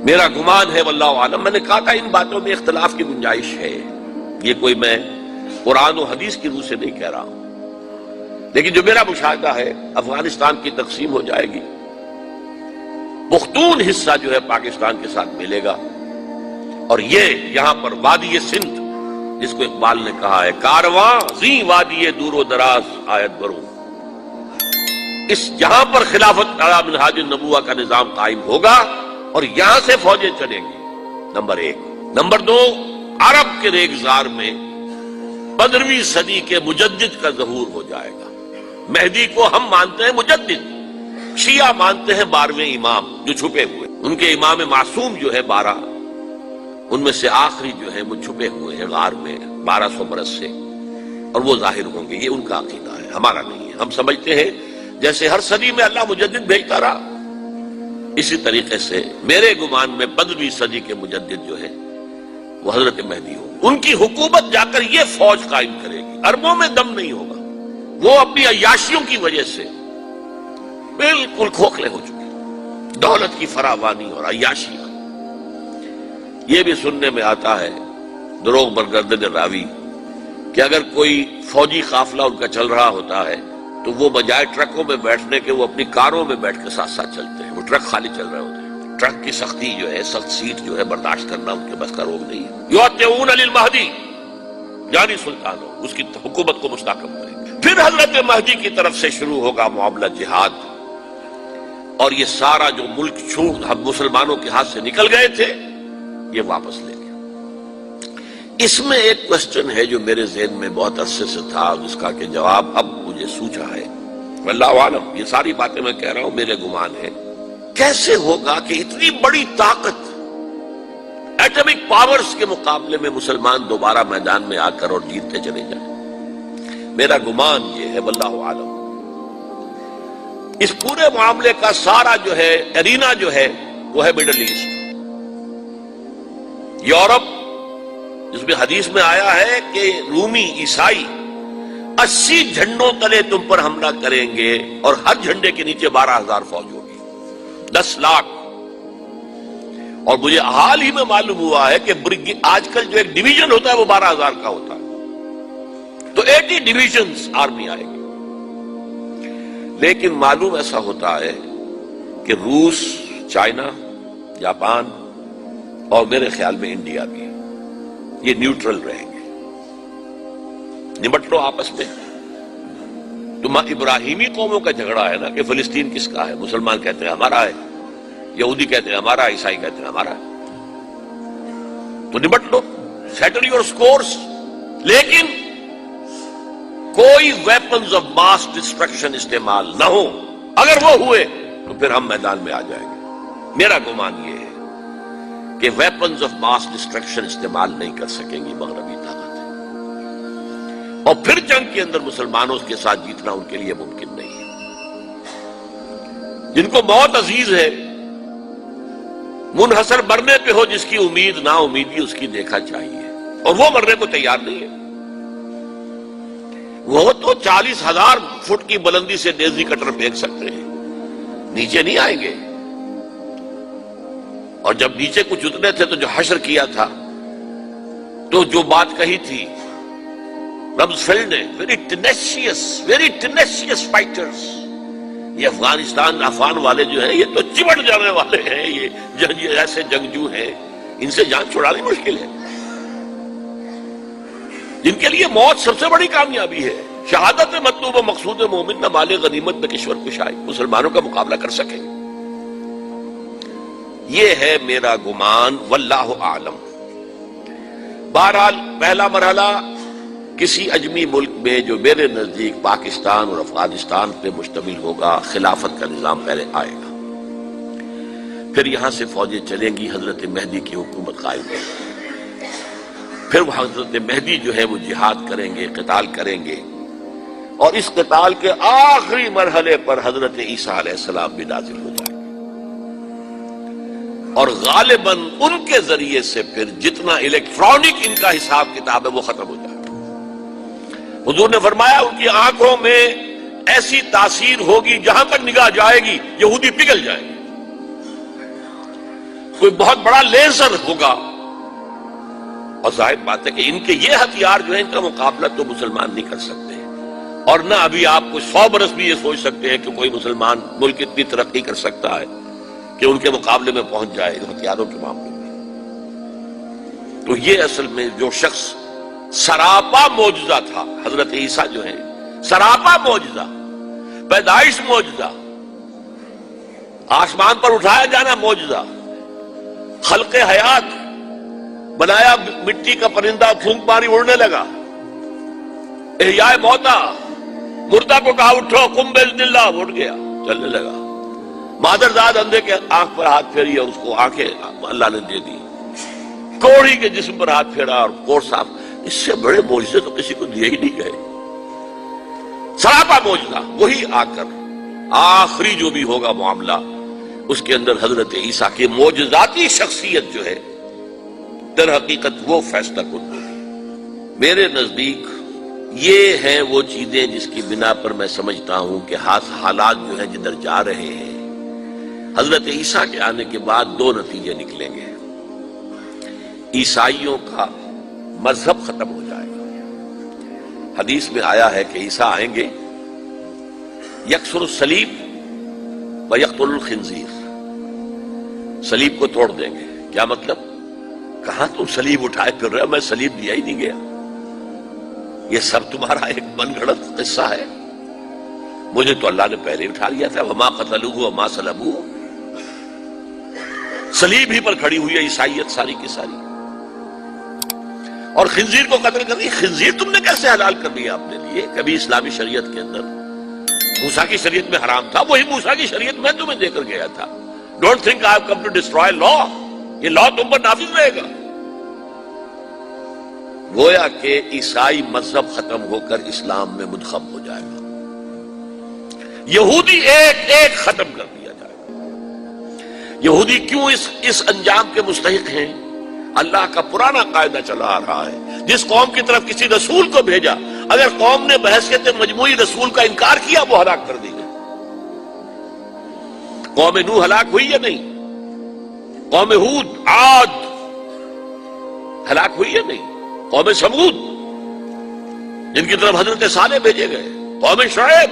میرا گمان ہے واللہ عالم، میں نے کہا تھا ان باتوں میں اختلاف کی گنجائش ہے، یہ کوئی میں قرآن و حدیث کی روح سے نہیں کہہ رہا ہوں، لیکن جو میرا مشاہدہ ہے افغانستان کی تقسیم ہو جائے گی، پختون حصہ جو ہے پاکستان کے ساتھ ملے گا، اور یہ یہاں پر وادی سندھ جس کو اقبال نے کہا ہے کارواں زی وادی دور و دراز آیت برو، اس یہاں پر خلافت علی منہاج النبوہ کا نظام قائم ہوگا اور یہاں سے فوجیں چلیں گی، نمبر ایک۔ نمبر دو، عرب کے ریگزار میں 15ویں صدی کے مجدد کا ظہور ہو جائے گا۔ مہدی کو ہم مانتے ہیں مجدد، شیعہ مانتے ہیں 12ویں امام جو چھپے ہوئے، ان کے امام معصوم جو ہے 12، ان میں سے آخری جو ہے وہ چھپے ہوئے ہیں غار میں 1200 برس سے، اور وہ ظاہر ہوں گے، یہ ان کا عقیدہ ہے، ہمارا نہیں ہے۔ ہم سمجھتے ہیں جیسے ہر صدی میں اللہ مجدد بھیجتا رہا، اسی طریقے سے میرے گمان میں 15ویں صدی کے مجدد جو ہے وہ حضرت مہدی ہوں، ان کی حکومت جا کر یہ فوج قائم کرے گی، عربوں میں دم نہیں ہوگا، وہ اپنی عیاشیوں کی وجہ سے بالکل کھوکھلے ہو چکے، دولت کی فراوانی اور عیاشی۔ یہ بھی سننے میں آتا ہے دروغ برگردن راوی کہ اگر کوئی فوجی قافلہ ان کا چل رہا ہوتا ہے تو وہ بجائے ٹرکوں میں بیٹھنے کے وہ اپنی کاروں میں بیٹھ کے ساتھ ساتھ چلتے ہیں، وہ ٹرک خالی چل رہے ہوتے ہیں، ٹرک کی سختی جو ہے، سخت سیٹ جو ہے برداشت کرنا ان کے بس کا روگ نہیں ہے۔ یعطون للمہدی، یعنی سلطان ہو، اس کی حکومت کو مستحکم کریں گے۔ پھر حضرت مہدی کی طرف سے شروع ہوگا معاملہ جہاد، اور یہ سارا جو ملک چھوٹ ہم مسلمانوں کے ہاتھ سے نکل گئے تھے یہ واپس لے گیا۔ اس میں ایک کوسچن ہے جو میرے ذہن میں بہت عرصے سے تھا، جس کا کہ جواب اب مجھے سوچا ہے، واللہ عالم، یہ ساری باتیں میں کہہ رہا ہوں میرے گمان ہے، کیسے ہوگا کہ اتنی بڑی طاقت ایٹمک پاورز کے مقابلے میں مسلمان دوبارہ میدان میں آ کر اور جیتتے چلے جائیں؟ میرا گمان یہ ہے واللہ عالم، اس پورے معاملے کا سارا جو ہے ارینا جو ہے وہ ہے مڈل ایسٹ، یورپ، جس میں حدیث میں آیا ہے کہ رومی عیسائی 80 جھنڈوں تلے تم پر حملہ کریں گے اور ہر جھنڈے کے نیچے 12,000 فوج ہوگی، 10 لاکھ۔ اور مجھے حال ہی میں معلوم ہوا ہے کہ آج کل جو ایک ڈویژن ہوتا ہے وہ 12,000 کا ہوتا ہے، تو 80 ڈویژنز آرمی آئے گی۔ لیکن معلوم ایسا ہوتا ہے کہ روس، چائنا، جاپان اور میرے خیال میں انڈیا بھی یہ نیوٹرل رہیں گے، نمٹ لو آپس میں۔ تو ابراہیمی قوموں کا جھگڑا ہے نا کہ فلسطین کس کا ہے، مسلمان کہتے ہیں ہمارا ہے، یہودی کہتے ہیں ہمارا، عیسائی کہتے ہیں ہمارا ہے، تو نمٹ لو، سیٹل یور سکورز۔ لیکن کوئی ویپنز آف ماس ڈسٹرکشن استعمال نہ ہو، اگر وہ ہوئے تو پھر ہم میدان میں آ جائیں گے۔ میرا گمان یہ ہے کہ ویپنز آف ماس ڈسٹرکشن استعمال نہیں کر سکیں گی مغربی طاقت، اور پھر جنگ کے اندر مسلمانوں کے ساتھ جیتنا ان کے لیے ممکن نہیں ہے۔ جن کو موت عزیز ہے، منحصر مرنے پہ ہو جس کی امید نا امیدی اس کی دیکھا چاہیے، اور وہ مرنے کو تیار نہیں ہے۔ وہ تو 40,000 فٹ کی بلندی سے ڈیزی کٹر پھینک سکتے ہیں، نیچے نہیں آئیں گے۔ اور جب نیچے کچھ اتنے تھے تو جو حشر کیا تھا، تو جو بات کہی تھی رمزفیلڈ نے، ویری ٹینیشیس فائٹرز، یہ افغان والے جو ہیں یہ تو چمٹ جانے والے ہیں، یہ ایسے جنگجو ہیں، ان سے جان چھڑانی مشکل ہے، جن کے لیے موت سب سے بڑی کامیابی ہے۔ شہادت مطلوب و مقصود مومن نہ مال غنیمت نہ کشور کشائی، مسلمانوں کا مقابلہ کر سکیں۔ یہ ہے میرا گمان، واللہ عالم۔ بہرحال پہلا مرحلہ کسی اجمی ملک میں جو میرے نزدیک پاکستان اور افغانستان پہ مشتمل ہوگا، خلافت کا نظام پہلے آئے گا، پھر یہاں سے فوجیں چلیں گی، حضرت مہدی کی حکومت قائم ہوگی، پھر وہ حضرت مہدی جو ہے وہ جہاد کریں گے، قتال کریں گے، اور اس قتال کے آخری مرحلے پر حضرت عیسیٰ علیہ السلام بھی نازل ہو جائیں گے، اور غالباً ان کے ذریعے سے پھر جتنا الیکٹرانک ان کا حساب کتاب ہے وہ ختم ہو جائے گا۔ حضور نے فرمایا ان کی آنکھوں میں ایسی تاثیر ہوگی، جہاں تک نگاہ جائے گی یہودی پگھل جائیں گے، کوئی بہت بڑا لیزر ہوگا، اور ظاہر بات ہے کہ ان کے یہ ہتھیار جو ہے ان کا مقابلہ تو مسلمان نہیں کر سکتے، اور نہ ابھی آپ کو 100 برس بھی یہ سوچ سکتے ہیں کہ کوئی مسلمان ملک اتنی ترقی کر سکتا ہے کہ ان کے مقابلے میں پہنچ جائے ان ہتھیاروں کے معاملے میں۔ تو یہ اصل میں جو شخص سراپا معجزہ تھا، حضرت عیسیٰ جو ہے سراپا معجزہ، پیدائش معجزہ، آسمان پر اٹھایا جانا معجزہ، خلق حیات، بنایا مٹی کا پرندہ پھونک ماری اڑنے لگا، احیاء موتا، مردہ کو کہا اٹھو قم باذن اللہ، اٹھ گیا چلنے لگا، مادرزاد اندھے کے آنکھ پر ہاتھ پھیری اور اس کو آنکھیں اللہ نے دے دی، کوڑی کے جسم پر ہاتھ پھیرا اور کوڑ صاف۔ اس سے بڑے معجزے تو کسی کو دیے ہی نہیں گئے، سراپا معجزہ۔ وہی آ کر آخری جو بھی ہوگا معاملہ، اس کے اندر حضرت عیسیٰ کی معجزاتی شخصیت جو ہے در حقیقت وہ فیصلہ کن ہوگی۔ میرے نزدیک یہ ہیں وہ چیزیں جس کی بنا پر میں سمجھتا ہوں کہ حالات جو ہیں جدھر جا رہے ہیں، حضرت عیسیٰ کے آنے کے بعد 2 نتیجے نکلیں گے۔ عیسائیوں کا مذہب ختم ہو جائے گا۔ حدیث میں آیا ہے کہ عیسیٰ آئیں گے، یکسر الصلیب و یقتل الخنزیر، صلیب کو توڑ دیں گے۔ کیا مطلب؟ کہاں تم صلیب اٹھائے پھر رہے ہو؟ میں صلیب دیا ہی نہیں گیا، یہ سب تمہارا ایک من گھڑت قصہ ہے، مجھے تو اللہ نے پہلے اٹھا لیا تھا۔ وما قتلوہ وما صلبوہ، صلیب ہی پر کھڑی ہوئی ہے عیسائیت ساری کی ساری، اور خنزیر کو قتل کر دی۔ خنزیر تم نے کیسے حلال کر لیا اپنے لیے؟ کبھی اسلامی شریعت کے اندر موسیٰ کی شریعت میں حرام تھا، وہی موسیٰ کی شریعت میں تمہیں دے کر گیا تھا۔ Don't think I have come to destroy law, یہ لا تم پر نافذ رہے گا۔ گویا کہ عیسائی مذہب ختم ہو کر اسلام میں منتخب ہو جائے گا، یہودی ایک ایک ختم کر دیا جائے گا۔ یہودی کیوں اس انجام کے مستحق ہیں؟ اللہ کا پرانا قاعدہ چلا آ رہا ہے، جس قوم کی طرف کسی رسول کو بھیجا، اگر قوم نے بحیثیت مجموعی رسول کا انکار کیا، وہ ہلاک کر دی گئی۔ قوم نوح ہلاک ہوئی یا نہیں؟ قوم ہود، عاد ہلاک ہوئی یا نہیں؟ قوم سمود جن کی طرف حضرت صالح بھیجے گئے، قوم شعیب،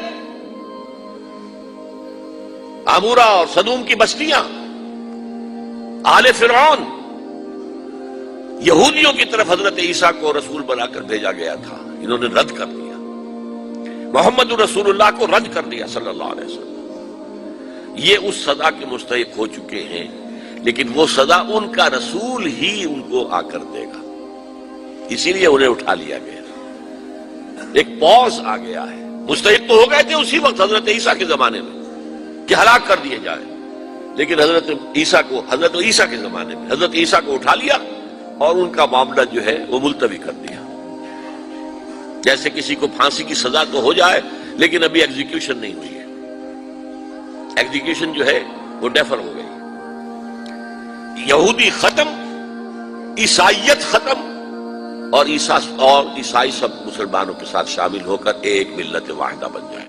عمورہ اور صدوم کی بستیاں، آل فرعون، یہودیوں کی طرف حضرت عیسیٰ کو رسول بنا کر بھیجا گیا تھا، انہوں نے رد کر دیا، محمد رسول اللہ کو رد کر دیا صلی اللہ علیہ وسلم۔ یہ اس سزا کے مستحق ہو چکے ہیں، لیکن وہ سزا ان کا رسول ہی ان کو آ کر دے گا، اسی لیے انہیں اٹھا لیا گیا۔ ایک پوز آ گیا ہے، مستحق تو ہو گئے تھے اسی وقت حضرت عیسیٰ کے زمانے میں کہ ہلاک کر دیے جائیں، لیکن حضرت عیسیٰ کے زمانے میں حضرت عیسیٰ کو اٹھا لیا اور ان کا معاملہ جو ہے وہ ملتوی کر دیا۔ جیسے کسی کو پھانسی کی سزا تو ہو جائے لیکن ابھی ایگزیکیوشن نہیں ہوئی ہے، ایگزیکیوشن جو ہے وہ ڈیفر ہو گئی۔ یہودی ختم، عیسائیت ختم، اور عیسائی سب مسلمانوں کے ساتھ شامل ہو کر ایک ملت واحدہ بن جائے۔